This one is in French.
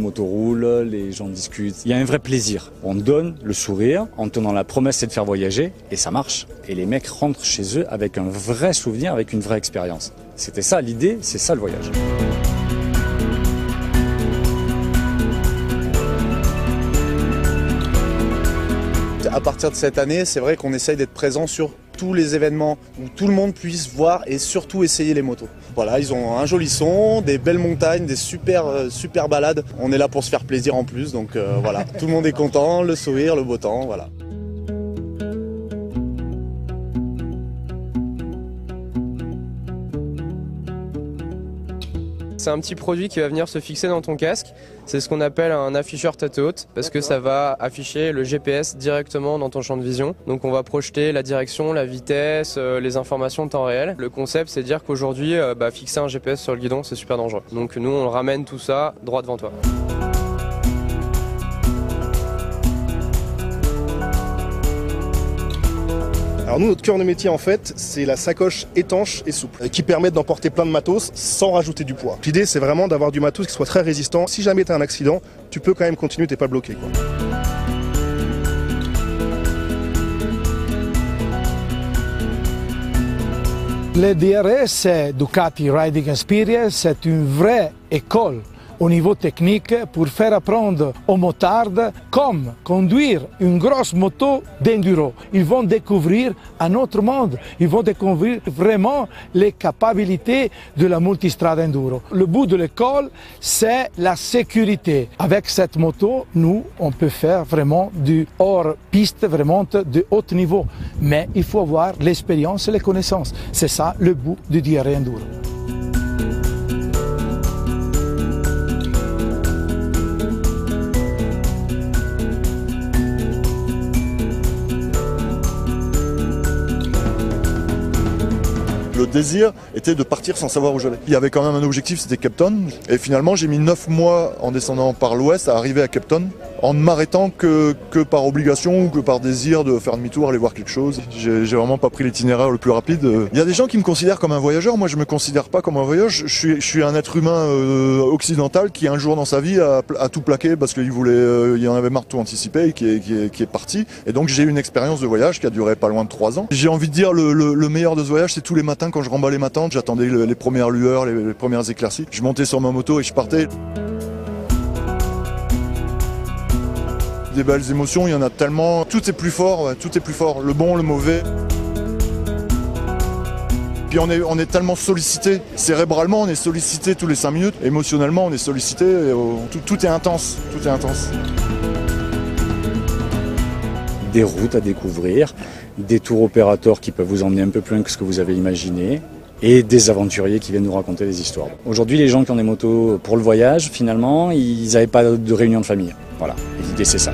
motos roulent, les gens discutent. Il y a un vrai plaisir. On donne le sourire en tenant la promesse c'est de faire voyager et ça marche. Et les mecs rentrent chez eux avec un vrai souvenir, avec une vraie expérience. C'était ça l'idée, c'est ça le voyage. À partir de cette année, c'est vrai qu'on essaye d'être présent sur tous les événements où tout le monde puisse voir et surtout essayer les motos. Voilà, ils ont un joli son, des belles montagnes, des super balades. On est là pour se faire plaisir en plus, donc voilà, tout le monde est content, le sourire, le beau temps, voilà. C'est un petit produit qui va venir se fixer dans ton casque. C'est ce qu'on appelle un afficheur tête haute parce que ça va afficher le GPS directement dans ton champ de vision. Donc on va projeter la direction, la vitesse, les informations en temps réel. Le concept c'est de dire qu'aujourd'hui, fixer un GPS sur le guidon c'est super dangereux. Donc nous on ramène tout ça droit devant toi. Alors nous, notre cœur de métier en fait, c'est la sacoche étanche et souple, qui permet d'emporter plein de matos sans rajouter du poids. L'idée c'est vraiment d'avoir du matos qui soit très résistant. Si jamais tu as un accident, tu peux quand même continuer, t'es pas bloqué, quoi. Le DRS Ducati Riding Experience, c'est une vraie école au niveau technique pour faire apprendre aux motards comment conduire une grosse moto d'enduro. Ils vont découvrir un autre monde, ils vont découvrir vraiment les capacités de la multistrade enduro. Le bout de l'école, c'est la sécurité. Avec cette moto, nous, on peut faire vraiment du hors-piste, vraiment de haut niveau. Mais il faut avoir l'expérience et les connaissances. C'est ça le bout du DRS Enduro. Le désir était de partir sans savoir où j'allais. Il y avait quand même un objectif, c'était Cape Town. Et finalement, j'ai mis 9 mois en descendant par l'ouest à arriver à Cape Town, en ne m'arrêtant que par obligation ou que par désir de faire demi-tour, aller voir quelque chose. J'ai vraiment pas pris l'itinéraire le plus rapide. Il y a des gens qui me considèrent comme un voyageur. Moi, je me considère pas comme un voyageur. Je suis un être humain occidental qui un jour dans sa vie a tout plaqué parce qu'il voulait, il en avait marre de tout anticiper et qui est parti. Et donc, j'ai eu une expérience de voyage qui a duré pas loin de 3 ans. J'ai envie de dire le meilleur de ce voyage, c'est tous les matins quand je remballais ma tente, j'attendais les premières lueurs, les premières éclaircies. Je montais sur ma moto et je partais. Des belles émotions, il y en a tellement. Tout est plus fort, ouais, tout est plus fort. Le bon, le mauvais. Puis on est tellement sollicité. Cérébralement, on est sollicité tous les 5 minutes. Émotionnellement, on est sollicité. Tout est intense. Tout est intense. Des routes à découvrir, des tours opérateurs qui peuvent vous emmener un peu plus loin que ce que vous avez imaginé et des aventuriers qui viennent nous raconter des histoires. Aujourd'hui, les gens qui ont des motos pour le voyage, finalement, ils n'avaient pas de réunion de famille. Voilà, et l'idée c'est ça.